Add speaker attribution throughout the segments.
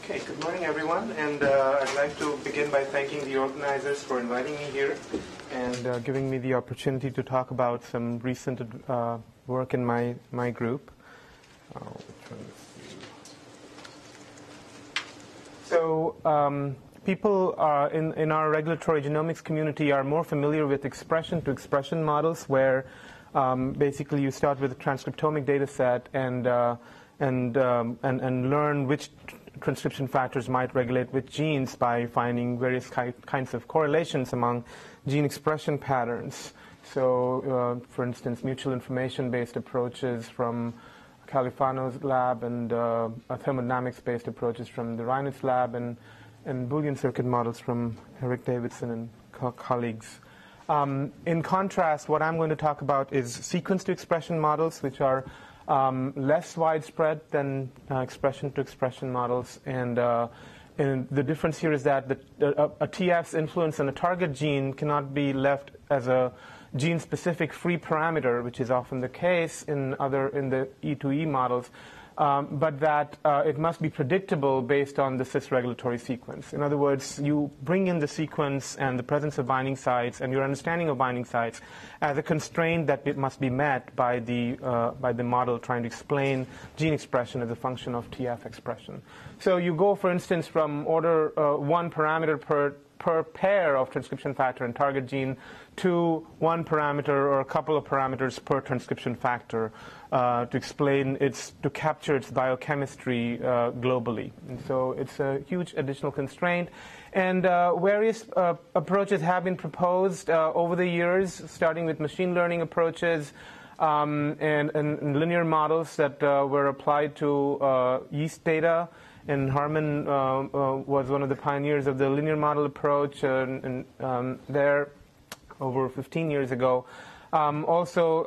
Speaker 1: Okay, good morning everyone, and I'd like to begin by thanking the organizers for inviting me here and giving me the opportunity to talk about some recent work in my group. So people in our regulatory genomics community are more familiar with expression-to-expression models, where basically you start with a transcriptomic data set and learn which transcription factors might regulate which genes by finding various kinds of correlations among gene expression patterns. So, for instance, mutual information-based approaches from Califano's lab and thermodynamics-based approaches from the Reinitz lab and Boolean circuit models from Eric Davidson and colleagues. In contrast, what I'm going to talk about is sequence-to-expression models, which are less widespread than expression-to-expression models, and the difference here is that a TF's influence on a target gene cannot be left as a gene-specific free parameter, which is often the case in the E2E models, but that it must be predictable based on the cis-regulatory sequence. In other words, you bring in the sequence and the presence of binding sites and your understanding of binding sites as a constraint that it must be met by the model trying to explain gene expression as a function of TF expression. So you go, for instance, from order 1 parameter per pair of transcription factor and target gene to 1 parameter or a couple of parameters per transcription factor to capture its biochemistry globally. And so it's a huge additional constraint. And various approaches have been proposed over the years, starting with machine learning approaches and linear models that were applied to yeast data. And Harman was one of the pioneers of the linear model approach there over 15 years ago. Also,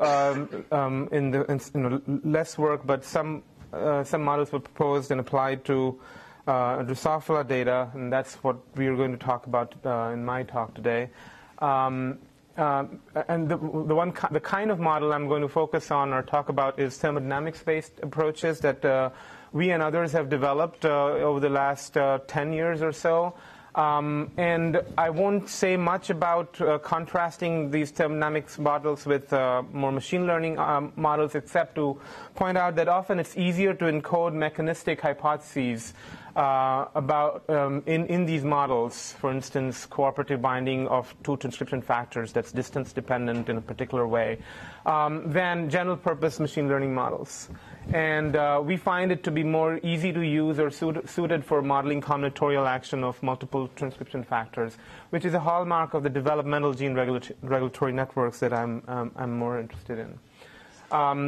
Speaker 1: in less work, but some models were proposed and applied to Drosophila data, and that's what we are going to talk about in my talk today. And the kind of model I'm going to focus on or talk about is thermodynamics-based approaches that we and others have developed over the last 10 years or so. And I won't say much about contrasting these thermodynamics models with more machine learning models, except to point out that often it's easier to encode mechanistic hypotheses in these models, for instance, cooperative binding of 2 transcription factors that's distance dependent in a particular way, than general purpose machine learning models. And we find it to be more easy to use or suited for modeling combinatorial action of multiple transcription factors, which is a hallmark of the developmental gene regulatory networks that I'm more interested in.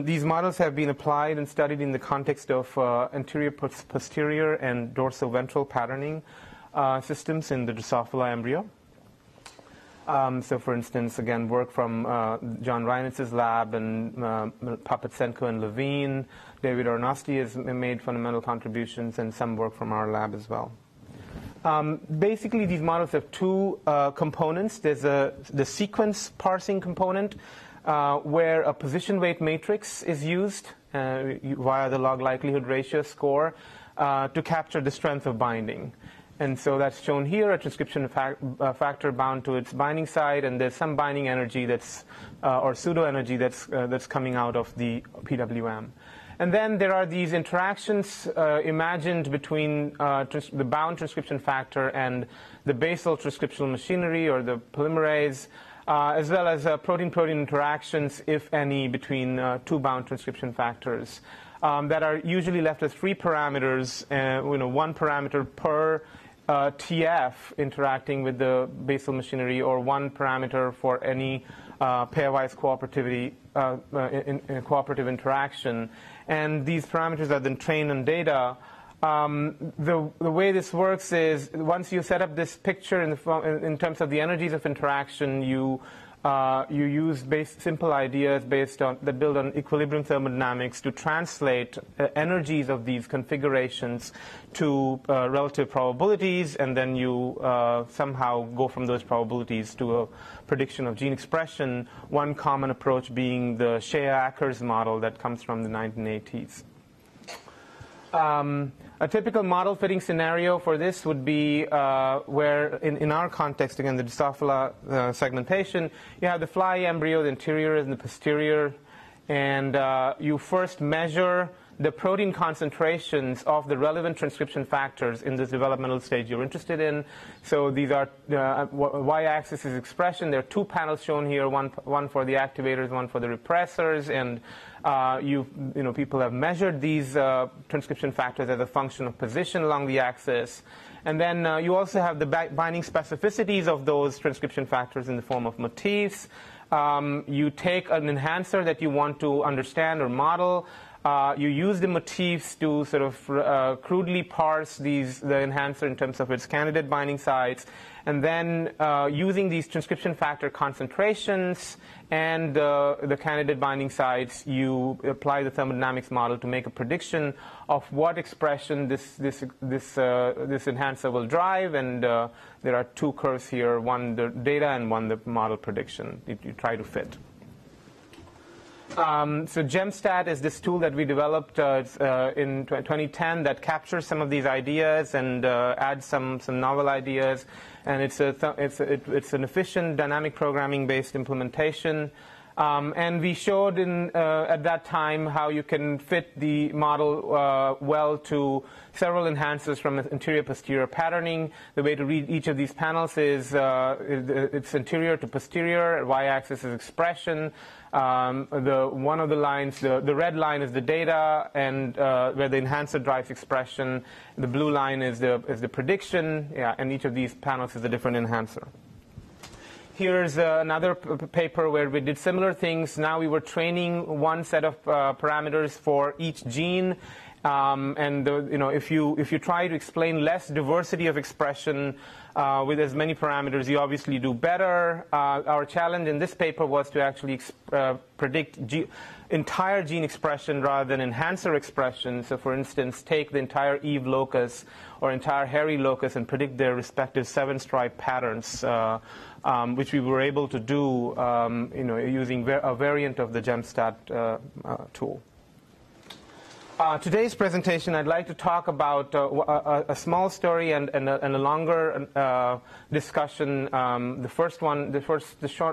Speaker 1: These models have been applied and studied in the context of anterior-posterior and dorsoventral patterning systems in the Drosophila embryo. So, for instance, again, work from John Reinitz's lab and Papatsenko and Levine. David Arnosti has made fundamental contributions, and some work from our lab as well. Basically, these models have 2 components. There's the sequence parsing component, where a position weight matrix is used via the log likelihood ratio score to capture the strength of binding. And so that's shown here, a transcription factor bound to its binding site, and there's some binding energy that's, or pseudo energy that's coming out of the PWM. And then there are these interactions imagined between the bound transcription factor and the basal transcriptional machinery or the polymerase, as well as protein-protein interactions, if any, between 2 bound transcription factors that are usually left as free parameters, 1 parameter per TF interacting with the basal machinery, or 1 parameter for any pairwise cooperative interaction. And these parameters are then trained on data. The way this works is, once you set up this picture in terms of the energies of interaction, you use simple ideas that build on equilibrium thermodynamics to translate energies of these configurations to relative probabilities, and then you somehow go from those probabilities to a prediction of gene expression, one common approach being the Shea-Akers model that comes from the 1980s. A typical model fitting scenario for this would be where, in our context, again, the Drosophila segmentation, you have the fly embryo, the anterior and the posterior, and you first measure the protein concentrations of the relevant transcription factors in this developmental stage you're interested in. So these are, y-axis is expression. There are two panels shown here, one for the activators, one for the repressors, and people have measured these transcription factors as a function of position along the axis. And then you also have the binding specificities of those transcription factors in the form of motifs. You take an enhancer that you want to understand or model. You use the motifs to sort of crudely parse the enhancer in terms of its candidate binding sites. And then using these transcription factor concentrations and the candidate binding sites, you apply the thermodynamics model to make a prediction of what expression this enhancer will drive. And there are two curves here, one the data and one the model prediction you try to fit. So GemStat is this tool that we developed in 2010 that captures some of these ideas and adds some novel ideas. And it's an efficient dynamic programming based implementation. And we showed at that time how you can fit the model well to several enhancers from anterior-posterior patterning. The way to read each of these panels is it's anterior to posterior. Y-axis is expression. One of the lines, the red line is the data, and where the enhancer drives expression. The blue line is the prediction. Yeah, and each of these panels is a different enhancer. Here's another paper where we did similar things. Now we were training one set of parameters for each gene. If you try to explain less diversity of expression with as many parameters, you obviously do better. Our challenge in this paper was to actually predict entire gene expression rather than enhancer expression. So, for instance, take the entire Eve locus or entire hairy locus and predict their respective 7-stripe patterns, which we were able to do, using a variant of the GemStat tool. Today's presentation, I'd like to talk about a small story and a longer discussion. The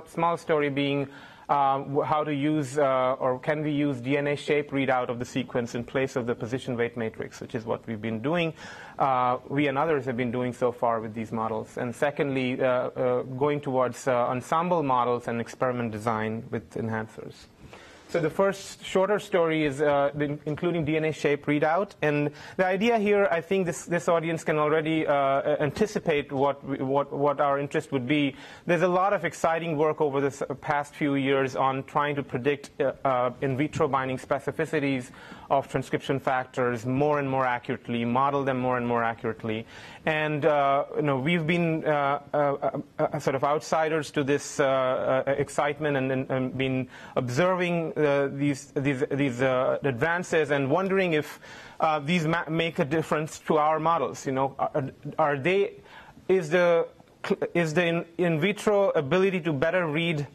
Speaker 1: small story being how to use or can we use DNA shape readout of the sequence in place of the position weight matrix, which is what we've been doing. We and others have been doing so far with these models. And secondly, going towards ensemble models and experiment design with enhancers. So the first shorter story is including DNA shape readout. And the idea here, I think this audience can already anticipate what our interest would be. There's a lot of exciting work over this past few years on trying to predict in vitro binding specificities of transcription factors more and more accurately, model them more and more accurately. And we've been sort of outsiders to this excitement and been observing these advances and wondering if these make a difference to our models. Is the in vitro ability to better read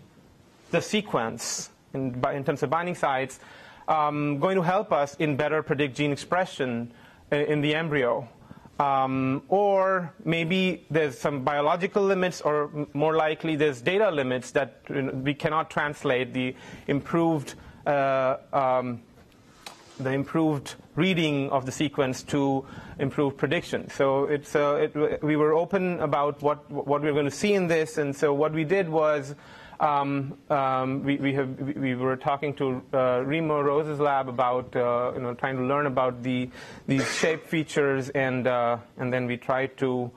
Speaker 1: the sequence in terms of binding sites going to help us in better predict gene expression in the embryo? Or maybe there's some biological limits, or more likely there's data limits that we cannot translate the improved reading of the sequence to improved prediction. So we were open about what we were going to see in this, and so what we did was we were talking to Remo Rose's lab about trying to learn about these shape features, and then we tried to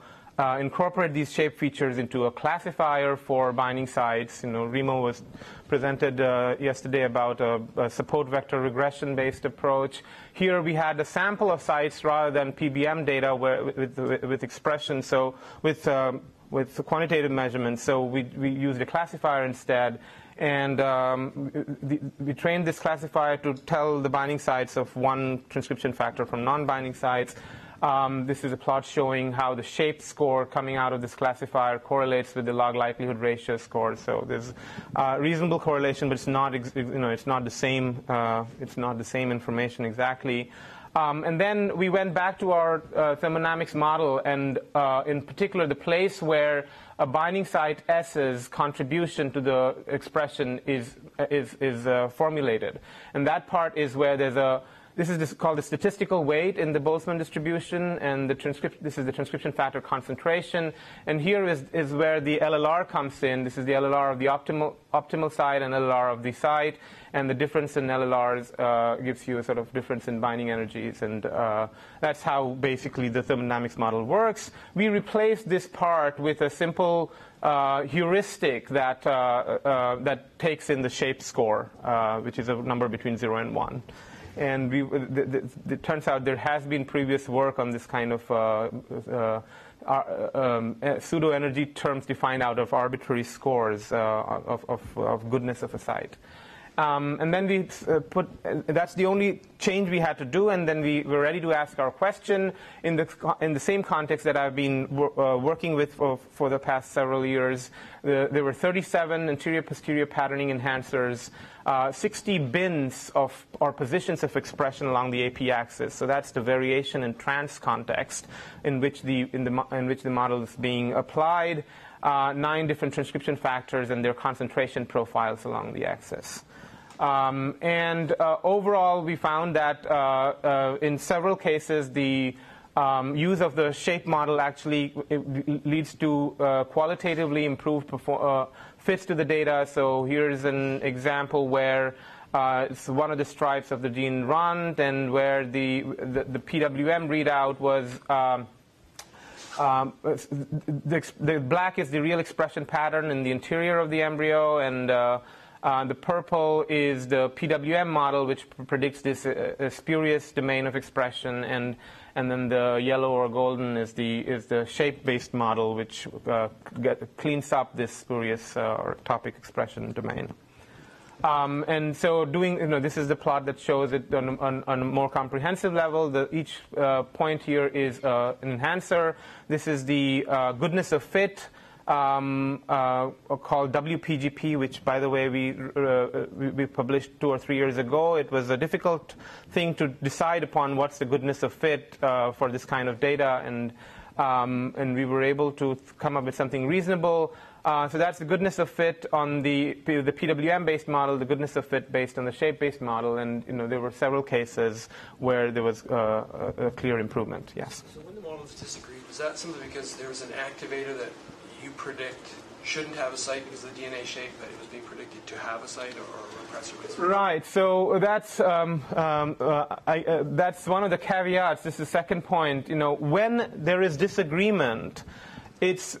Speaker 1: incorporate these shape features into a classifier for binding sites. Remo was presented yesterday about a support vector regression based approach. Here we had a sample of sites rather than PBM data with expression. So with quantitative measurements, so we used a classifier instead, and we trained this classifier to tell the binding sites of one transcription factor from non-binding sites. This is a plot showing how the shape score coming out of this classifier correlates with the log likelihood ratio score. So there's reasonable correlation, but it's not the same. It's not the same information exactly. And then we went back to our thermodynamics model, and in particular, the place where a binding site S's contribution to the expression is formulated. And that part is where there's this is called the statistical weight in the Boltzmann distribution, and this is the transcription factor concentration. And here is where the LLR comes in. This is the LLR of the optimal site and LLR of the site. And the difference in LLRs gives you a sort of difference in binding energies. And that's how basically the thermodynamics model works. We replaced this part with a simple heuristic that takes in the shape score, which is a number between 0 and 1. And it turns out there has been previous work on this kind of pseudo-energy terms defined out of arbitrary scores of goodness of a site. And then we that's the only change we had to do, and then we were ready to ask our question in the same context that I've been working with for the past several years. There were 37 anterior-posterior patterning enhancers, 60 bins or positions of expression along the AP axis. So that's the variation in trans context in which the model is being applied. 9 different transcription factors and their concentration profiles along the axis. Overall, we found that in several cases, the use of the shape model actually leads to qualitatively improved fits to the data. So here's an example where it's one of the stripes of the gene runt, and where the PWM readout was the black is the real expression pattern in the interior of the embryo, and the purple is the PWM model, which predicts this spurious domain of expression, and then the yellow or golden is the shape-based model, which cleans up this spurious or topic expression domain. And so this is the plot that shows it on a more comprehensive level. Each point here is an enhancer. This is the goodness of fit called WPGP, which, by the way, we published 2 or 3 years ago. It was a difficult thing to decide upon what's the goodness of fit for this kind of data, and we were able to come up with something reasonable. So that's the goodness of fit on the PWM-based model, the goodness of fit based on the shape-based model, and there were several cases where there was a clear improvement. Yes.
Speaker 2: So when the models disagreed, was that simply because there was an activator that you predict shouldn't have a site because of the DNA shape, but it was being predicted to have a site, or a repressor?
Speaker 1: Right. So that's one of the caveats. This is the second point. When there is disagreement, it's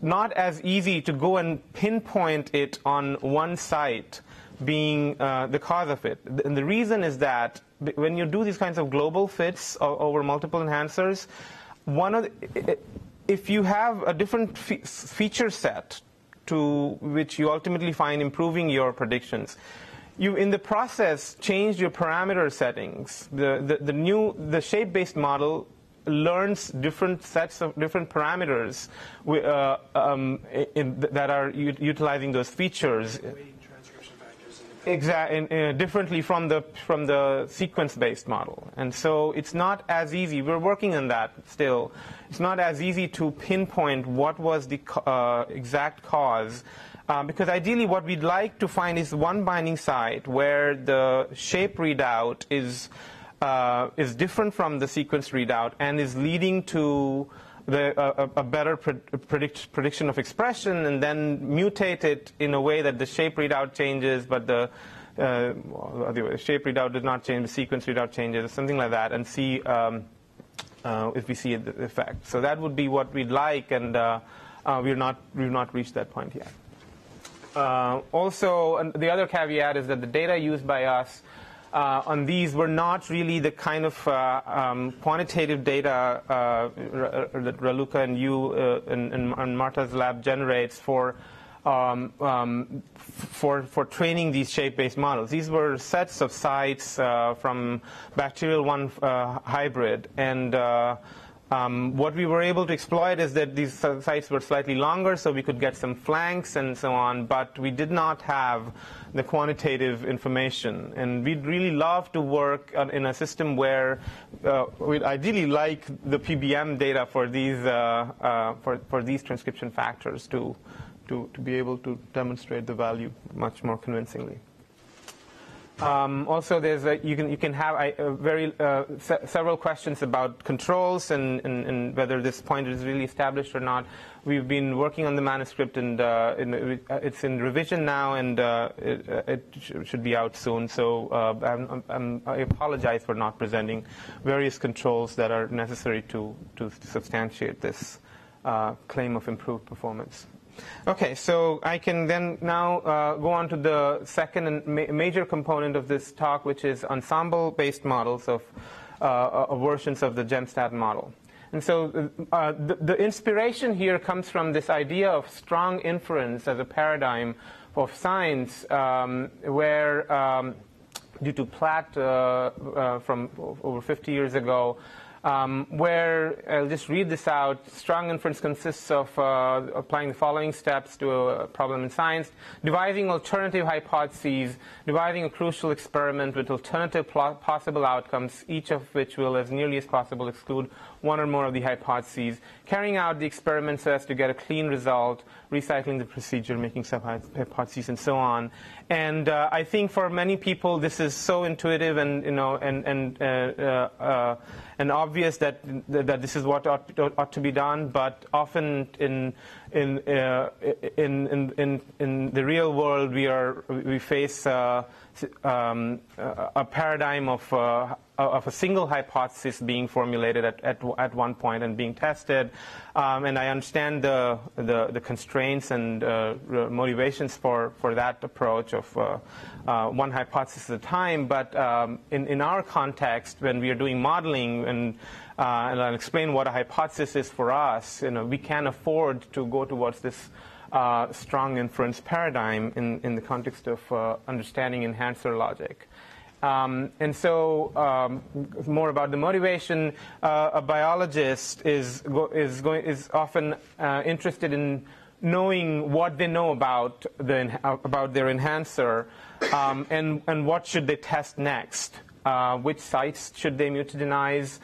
Speaker 1: not as easy to go and pinpoint it on one site being the cause of it. And the reason is that when you do these kinds of global fits over multiple enhancers, if you have a different feature set to which you ultimately find improving your predictions, you in the process changed your parameter settings. The shape-based model learns different sets of different parameters that are utilizing those features. Exactly, differently from the sequence-based model, and so it's not as easy. We're working on that still. It's not as easy to pinpoint what was the exact cause, because ideally, what we'd like to find is one binding site where the shape readout is different from the sequence readout and is leading to a better prediction of expression, and then mutate it in a way that the shape readout changes, but the shape readout does not change, the sequence readout changes, or something like that, and see if we see the effect. So that would be what we'd like, and we've not reached that point yet. Also, the other caveat is that the data used by us on these were not really the kind of quantitative data that Raluca and you and Marta's lab generates for training these shape-based models. These were sets of sites from bacterial 1 hybrid, and What we were able to exploit is that these sites were slightly longer, so we could get some flanks and so on, but we did not have the quantitative information. And we'd really love to work in a system where we'd ideally like the PBM data for these transcription factors to be able to demonstrate the value much more convincingly. Also, there's you can have several questions about controls and whether this point is really established or not. We've been working on the manuscript, and it's in revision now, and it should be out soon. So I apologize for not presenting various controls that are necessary to substantiate this claim of improved performance. Okay, so I can then now go on to the second and major component of this talk, which is ensemble-based models of versions of the GEMSTAT model. And so the inspiration here comes from this idea of strong inference as a paradigm of science, where due to Platt from over 50 years ago, where I'll just read this out. Strong inference consists of applying the following steps to a problem in science: devising alternative hypotheses, devising a crucial experiment with alternative possible outcomes, each of which will, as nearly as possible, exclude one or more of the hypotheses, carrying out the experiment so as to get a clean result, recycling the procedure, making sub-hypotheses, and so on. And I think for many people this is so intuitive and and obvious that this is what ought to be done, but often in the real world we face a paradigm of a single hypothesis being formulated at one point and being tested, and I understand the constraints and motivations for that approach of one hypothesis at a time. But in our context, when we are doing modeling, and I'll explain what a hypothesis is for us, we can afford to go towards this strong inference paradigm in the context of understanding enhancer logic. And so, more about the motivation. A biologist is often interested in knowing what they know about their enhancer, and what should they test next. Which sites should they mutagenize?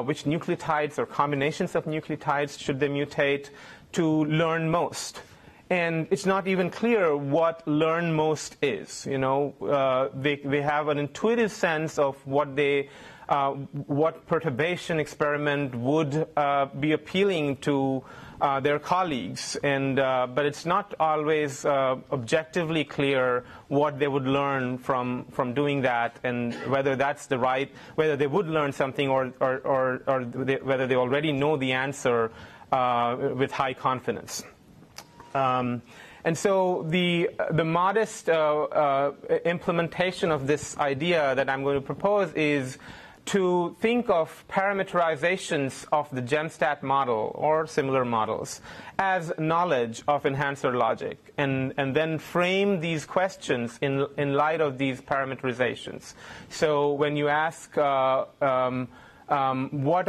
Speaker 1: Which nucleotides or combinations of nucleotides should they mutate to learn most? And it's not even clear what learn most is. They have an intuitive sense of what perturbation experiment would be appealing to their colleagues, but it's not always objectively clear what they would learn from doing that, and whether that's whether they would learn something or whether they already know the answer with high confidence. And so the modest implementation of this idea that I'm going to propose is to think of parameterizations of the GEMSTAT model or similar models as knowledge of enhancer logic, and then frame these questions in light of these parameterizations. So when you ask what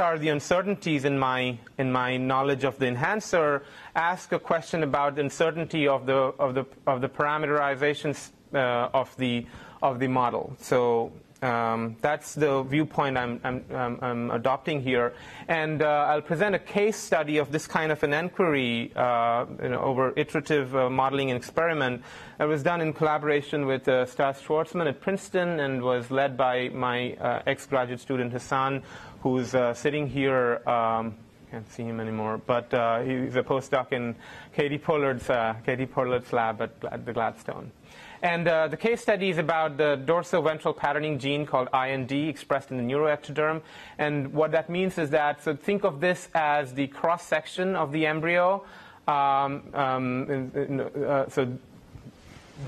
Speaker 1: are the uncertainties in my knowledge of the enhancer, ask a question about the uncertainty of the parameterizations of the model. So that's the viewpoint I'm adopting here, and I'll present a case study of this kind of an inquiry over iterative modeling and experiment. It was done in collaboration with Stas Schwartzman at Princeton and was led by my ex-graduate student Hassan, who's sitting here. Can't see him anymore, but he's a postdoc in Katie Pollard's lab at the Gladstone. And the case study is about the dorsoventral patterning gene called IND expressed in the neuroectoderm. And what that means is that, so think of this as the cross-section of the embryo.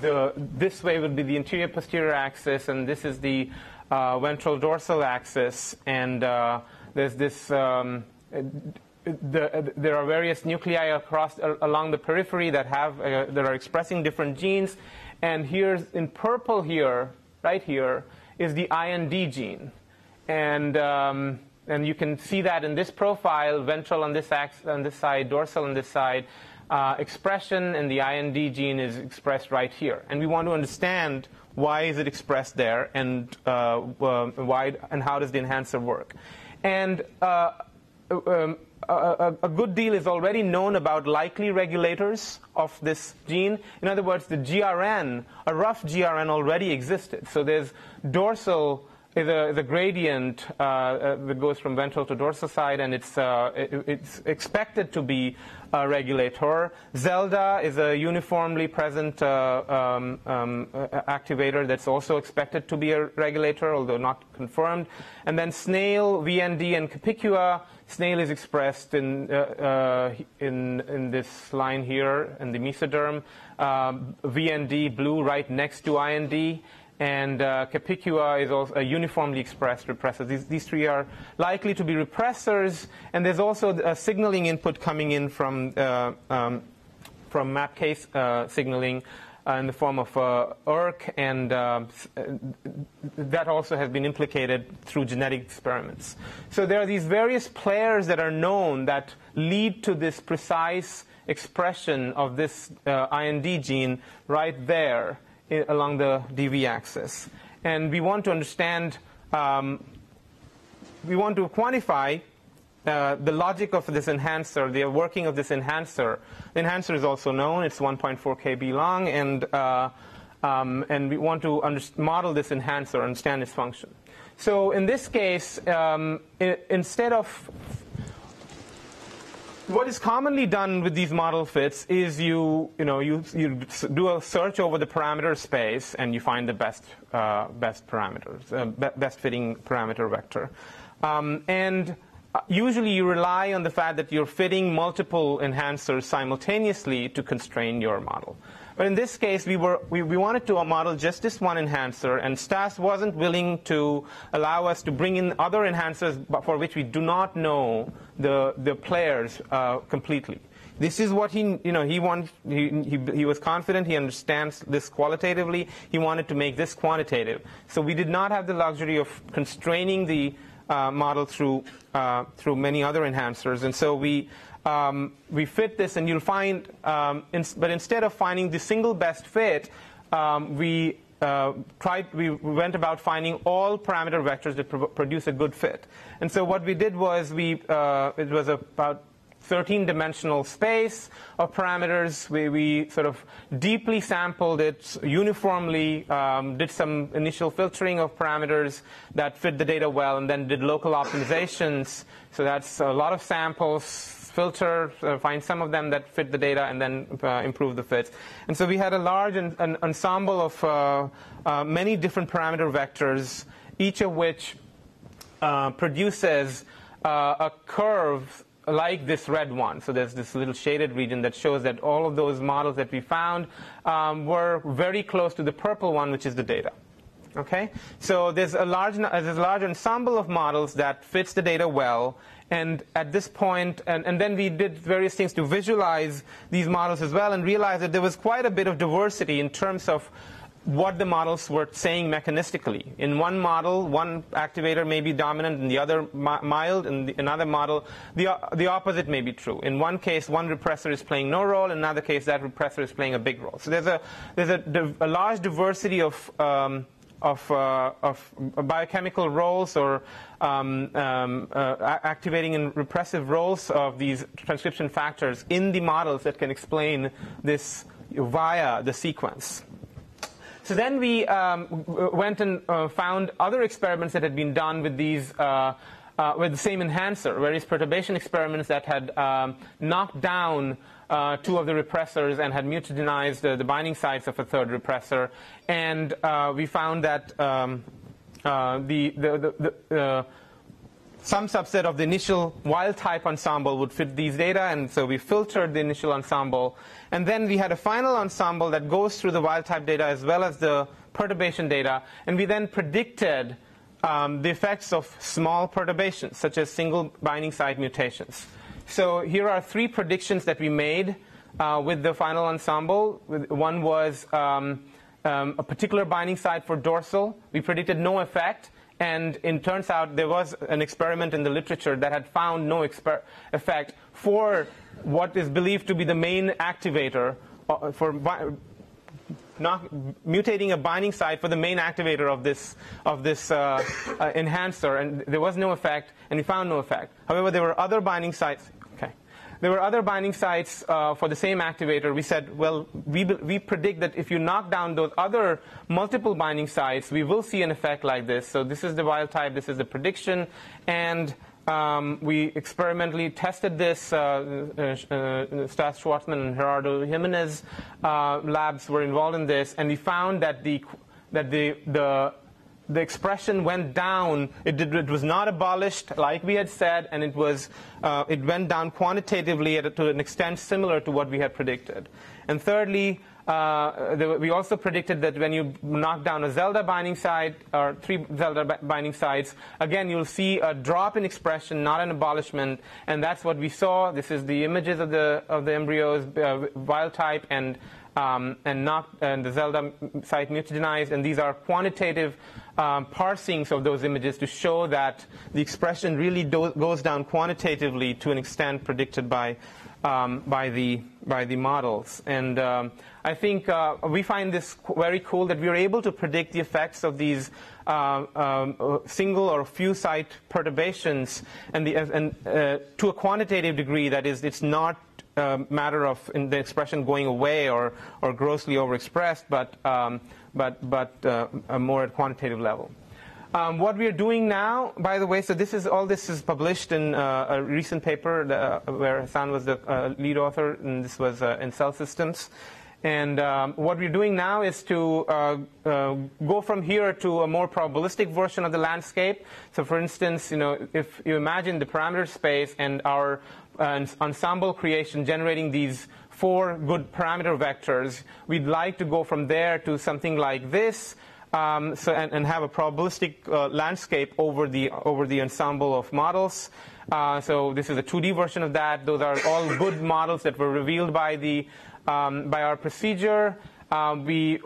Speaker 1: This way would be the anterior-posterior axis, and this is the ventral dorsal axis. And there's this... there are various nuclei along the periphery that are expressing different genes. And here's in purple here, right here, is the IND gene. And And you can see that in this profile, ventral on this side, dorsal on this side. Expression in the IND gene is expressed right here. And we want to understand why is it expressed there, and why and how does the enhancer work. And a good deal is already known about likely regulators of this gene. In other words, the GRN, a rough GRN already existed. So there's dorsal is a gradient that goes from ventral to dorsal side, and it's expected to be a regulator. Zelda is a uniformly present activator that's also expected to be a regulator, although not confirmed. And then snail, VND, and Capicua. Snail is expressed in this line here in the mesoderm. VND, blue, right next to IND. And Capicua is also a uniformly expressed repressor. These three are likely to be repressors, and there's also a signaling input coming in from MAPK signaling in the form of ERK, and that also has been implicated through genetic experiments. So there are these various players that are known that lead to this precise expression of this IND gene right there along the DV axis. And we want to understand, we want to quantify the logic of this enhancer, the working of this enhancer. The enhancer is also known. It's 1.4 kb long, and we want to model this enhancer, understand its function. So in this case, instead of what is commonly done with these model fits is you do a search over the parameter space, and you find the best parameters, best fitting parameter vector. And usually you rely on the fact that you're fitting multiple enhancers simultaneously to constrain your model. But in this case, we wanted to model just this one enhancer, and Stas wasn't willing to allow us to bring in other enhancers for which we do not know the players completely. This is what he was confident he understands this qualitatively. He wanted to make this quantitative. So we did not have the luxury of constraining the model through many other enhancers, and so we fit this, and you'll find, but instead of finding the single best fit, we went about finding all parameter vectors that produce a good fit. And so what we did was it was about 13-dimensional space of parameters. We sort of deeply sampled it uniformly, did some initial filtering of parameters that fit the data well, and then did local optimizations. So that's a lot of samples, filter, find some of them that fit the data, and then improve the fits. And so we had a large an ensemble of many different parameter vectors, each of which produces a curve like this red one. So there's this little shaded region that shows that all of those models that we found were very close to the purple one, which is the data. Okay, so there's a large ensemble of models that fits the data well, and at this point, and then we did various things to visualize these models as well, and realized that there was quite a bit of diversity in terms of what the models were saying mechanistically. In one model, one activator may be dominant, and the other mild. In another model, the opposite may be true. In one case, one repressor is playing no role. In another case, that repressor is playing a big role. So there's a large diversity of biochemical roles or activating and repressive roles of these transcription factors in the models that can explain this via the sequence. So then we went and found other experiments that had been done with these with the same enhancer, various perturbation experiments that had knocked down two of the repressors and had mutagenized the binding sites of a third repressor, and we found that some subset of the initial wild-type ensemble would fit these data, and so we filtered the initial ensemble. And then we had a final ensemble that goes through the wild-type data as well as the perturbation data, and we then predicted the effects of small perturbations, such as single binding site mutations. So here are three predictions that we made with the final ensemble. One was a particular binding site for dorsal. We predicted no effect, And it turns out there was an experiment in the literature that had found no effect for what is believed to be the main activator for not mutating a binding site for the main activator of this enhancer, and there was no effect, and we found no effect. However, there were other binding sites. Okay, there were other binding sites for the same activator. We said, well, we predict that if you knock down those other multiple binding sites, we will see an effect like this. So this is the wild type. This is the prediction, and we experimentally tested this. Stas Schwartzman and Gerardo Jimenez labs were involved in this, and we found that the expression went down. It was not abolished like we had said, and it went down quantitatively to an extent similar to what we had predicted. And thirdly, we also predicted that when you knock down a Zelda binding site or 3 Zelda binding sites, again you'll see a drop in expression, not an abolishment, and that's what we saw. This is the images of the embryos, wild type and the Zelda site mutagenized, and these are quantitative parsings of those images to show that the expression really goes down quantitatively to an extent predicted by the models. And I think we find this very cool that we are able to predict the effects of these single or few site perturbations and to a quantitative degree. That is, it's not a matter of the expression going away or grossly overexpressed, but more at quantitative level. What we are doing now, by the way, so all this is published in a recent paper where Hassan was the lead author, and this was in Cell Systems. And what we're doing now is to go from here to a more probabilistic version of the landscape. So for instance, if you imagine the parameter space and our ensemble creation generating these 4 good parameter vectors, we'd like to go from there to something like this. And have a probabilistic landscape over the ensemble of models. So this is a 2D version of that. Those are all good models that were revealed by our procedure. The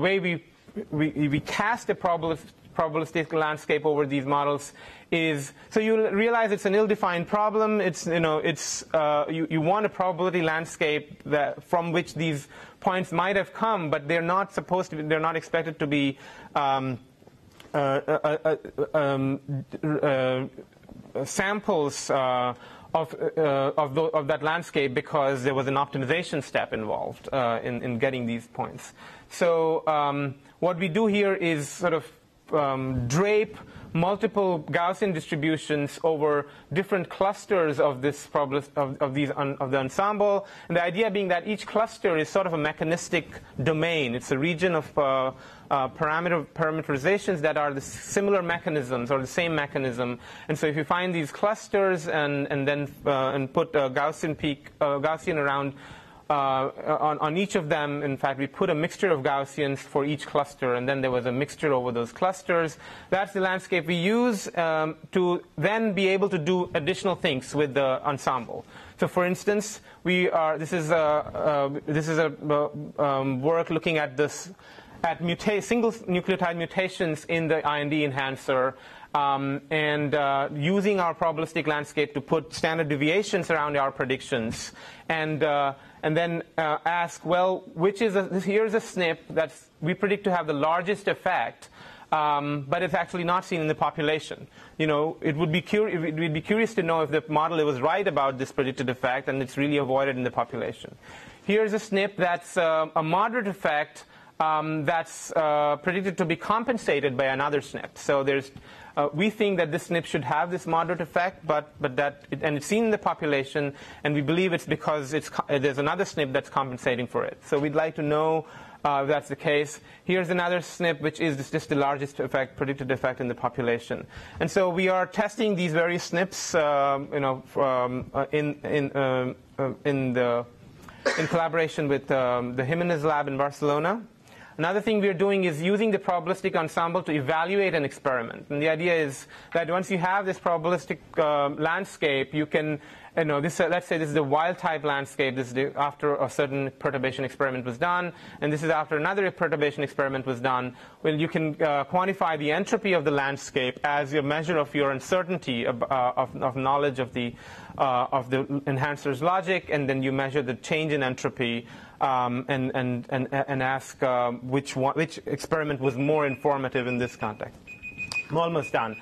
Speaker 1: way we cast a probabilistic landscape over these models is, so you realize it's an ill-defined problem. It's you want a probability landscape from which these points might have come, but they're not supposed to be. They're not expected to be samples of that landscape because there was an optimization step involved in getting these points. So what we do here is sort of drape multiple Gaussian distributions over different clusters of this of the ensemble, and the idea being that each cluster is sort of a mechanistic domain. It's a region of parameterizations that are the similar mechanisms or the same mechanism. And so if you find these clusters and put a Gaussian around on each of them, in fact, we put a mixture of Gaussians for each cluster, and then there was a mixture over those clusters. That's the landscape we use to then be able to do additional things with the ensemble. So, for instance, this is a work looking at single nucleotide mutations in the IND enhancer. Using our probabilistic landscape to put standard deviations around our predictions, and then ask, well, here's a SNP that we predict to have the largest effect, but it's actually not seen in the population. It would be we'd be curious to know if the model was right about this predicted effect, and it's really avoided in the population. Here's a SNP that's a moderate effect that's predicted to be compensated by another SNP. So we think that this SNP should have this moderate effect, and it's seen in the population, and we believe it's because there's another SNP that's compensating for it. So we'd like to know if that's the case. Here's another SNP, which is just the largest predicted effect in the population. And so we are testing these various SNPs, in collaboration with the Jimenez lab in Barcelona. Another thing we are doing is using the probabilistic ensemble to evaluate an experiment. And the idea is that once you have this probabilistic landscape, you can, let's say this is the wild type landscape. This is after a certain perturbation experiment was done, and this is after another perturbation experiment was done. Well, you can quantify the entropy of the landscape as your measure of your uncertainty of knowledge of the enhancer's logic, and then you measure the change in entropy and ask which experiment was more informative in this context. I'm almost done.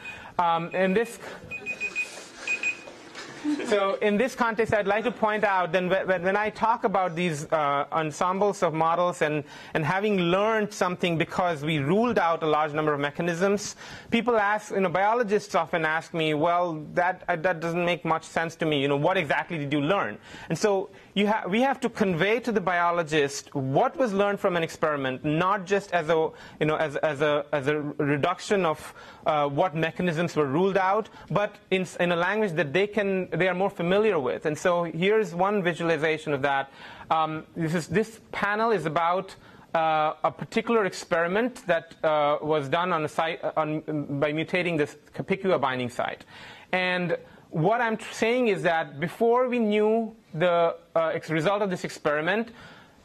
Speaker 1: So in this context, I'd like to point out then when I talk about these ensembles of models and having learned something because we ruled out a large number of mechanisms, people ask, biologists often ask me, well, that doesn't make much sense to me. What exactly did you learn? And so we have to convey to the biologist what was learned from an experiment, not just as a reduction of what mechanisms were ruled out, but in a language that they are more familiar with. And so here's one visualization of that. This panel is about a particular experiment that was done on a site by mutating this Capicua binding site. And what I'm saying is that before we knew the result of this experiment,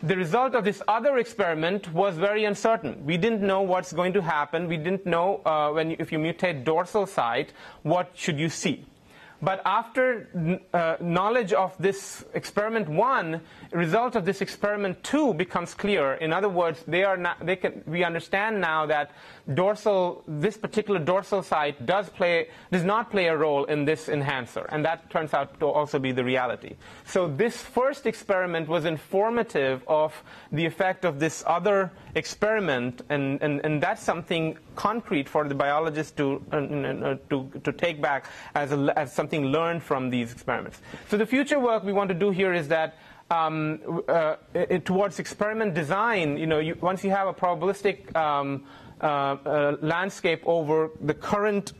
Speaker 1: the result of this other experiment was very uncertain. We didn't know what's going to happen. We didn't know if you mutate dorsal site, what should you see. But after knowledge of this experiment 1, result of this experiment 2 becomes clear. In other words, we understand now that this particular dorsal site does not play a role in this enhancer, and that turns out to also be the reality. So this first experiment was informative of the effect of this other experiment, and that's something concrete for the biologist to take back as something learned from these experiments. So the future work we want to do here is that towards experiment design, once you have a probabilistic landscape over the current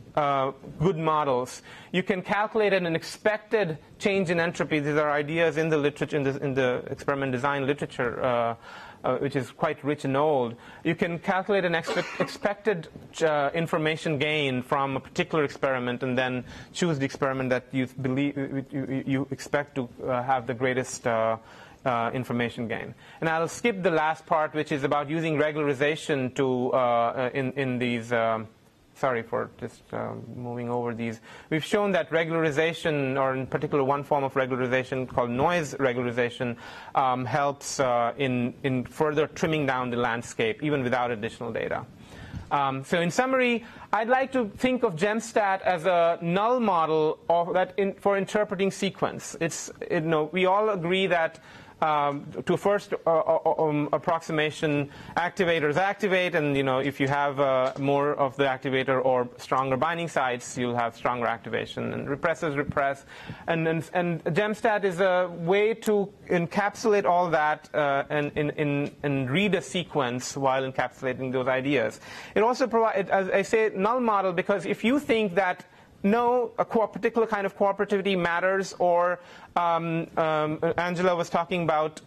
Speaker 1: good models, you can calculate an expected change in entropy. These are ideas in the literature, in the experiment design literature, which is quite rich and old. You can calculate an expected information gain from a particular experiment, and then choose the experiment that you expect to have the greatest information gain. And I'll skip the last part, which is about using regularization to in these. Sorry for just moving over these. We've shown that regularization, or in particular one form of regularization called noise regularization, helps in further trimming down the landscape, even without additional data. So in summary, I'd like to think of GemStat as a null model for interpreting sequence. We all agree that to first approximation, activators activate, and if you have more of the activator or stronger binding sites, you'll have stronger activation, and repressors repress. And GemStat is a way to encapsulate all that and read a sequence while encapsulating those ideas. It also provides, as I say, null model, because if you think that a particular kind of cooperativity matters, or Angela was talking about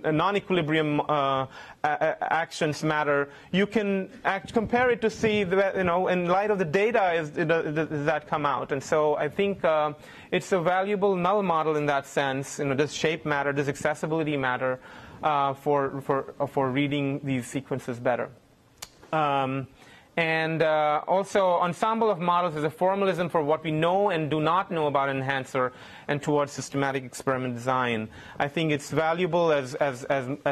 Speaker 1: non-equilibrium actions matter, you can compare it to see in light of the data, does that come out? And so I think it's a valuable null model in that sense. Does shape matter? Does accessibility matter for reading these sequences better? And also, ensemble of models is a formalism for what we know and do not know about enhancer, and towards systematic experiment design. I think it's valuable as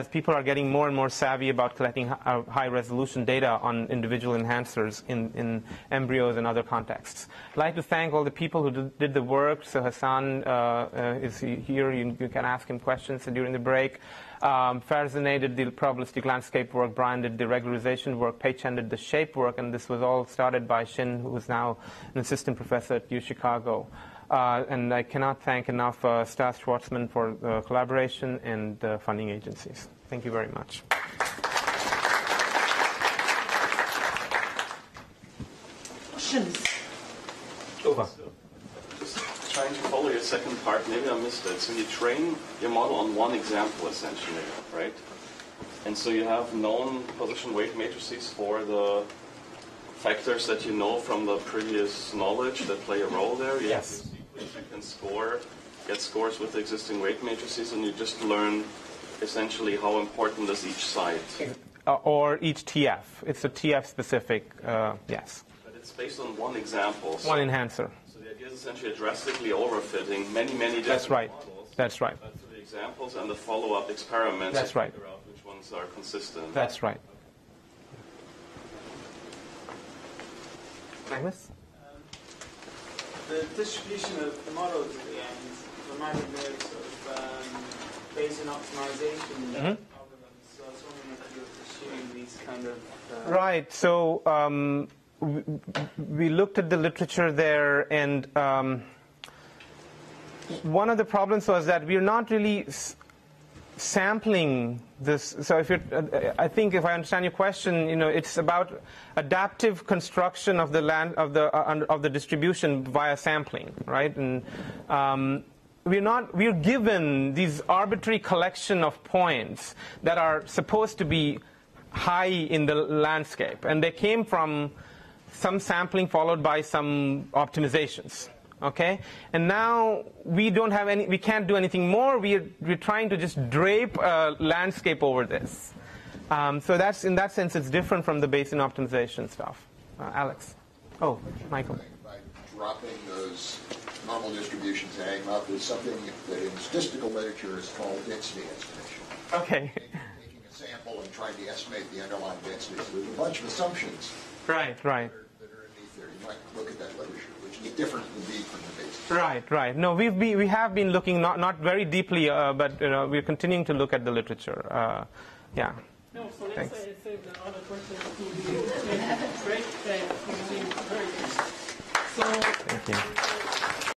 Speaker 1: people are getting more and more savvy about collecting high-resolution data on individual enhancers in embryos and other contexts. I'd like to thank all the people who did the work. So Hassan is here. You can ask him questions during the break. Farzaneh did the probabilistic landscape work, Brian did the regularization work, Pei-Chen did the shape work, and this was all started by Xin, who is now an assistant professor at U Chicago. And I cannot thank enough Stas Schwartzman for the collaboration and the funding agencies. Thank you very much.
Speaker 3: Questions?
Speaker 1: Over.
Speaker 4: Trying to follow your second part, maybe I missed it. So you train your model on one example, essentially, right? And so you have known position weight matrices for the factors that you know from the previous knowledge that play a role there. You
Speaker 1: Yes.
Speaker 4: you can get scores with the existing weight matrices, and you just learn essentially how important is each site.
Speaker 1: Or each TF. It's a TF specific, yes.
Speaker 4: But it's based on one example. So,
Speaker 1: One enhancer.
Speaker 4: so the idea is essentially drastically overfitting many different
Speaker 1: That's right.
Speaker 4: models.
Speaker 1: That's right.
Speaker 4: But for the examples and the follow-up experiments,
Speaker 1: That's
Speaker 4: you
Speaker 1: right.
Speaker 4: figure out which ones are consistent.
Speaker 1: That's right. Magnus?
Speaker 5: The distribution of the models at the end reminded me of sort of Bayesian optimization algorithms. So I was wondering if you were pursuing these kind of...
Speaker 1: Right. So we looked at the literature there, and one of the problems was that we're not really sampling this. So if I think if I understand your question, it's about adaptive construction of the of the distribution via sampling, right? And we're given these arbitrary collection of points that are supposed to be high in the landscape, and they came from some sampling followed by some optimizations. Okay, and now we can't do anything more. We're trying to just drape a landscape over this. So that's, in that sense, it's different from the Bayesian optimization stuff. Alex. Oh, Michael.
Speaker 6: By dropping those normal distributions and adding them up is something that in statistical literature is called density estimation.
Speaker 1: Okay.
Speaker 6: Taking a sample and trying to estimate the underlying density. So there's a bunch of assumptions.
Speaker 1: Right.
Speaker 6: That are underneath there. You might look at that literature, which is different indeed from the Bayesian.
Speaker 1: Right. No, we have been looking not very deeply, but we're continuing to look at the literature. Yeah.
Speaker 7: No, so let's
Speaker 1: Thanks.
Speaker 7: say the other questions to the great thanks. You seem very good. So
Speaker 1: Thank you.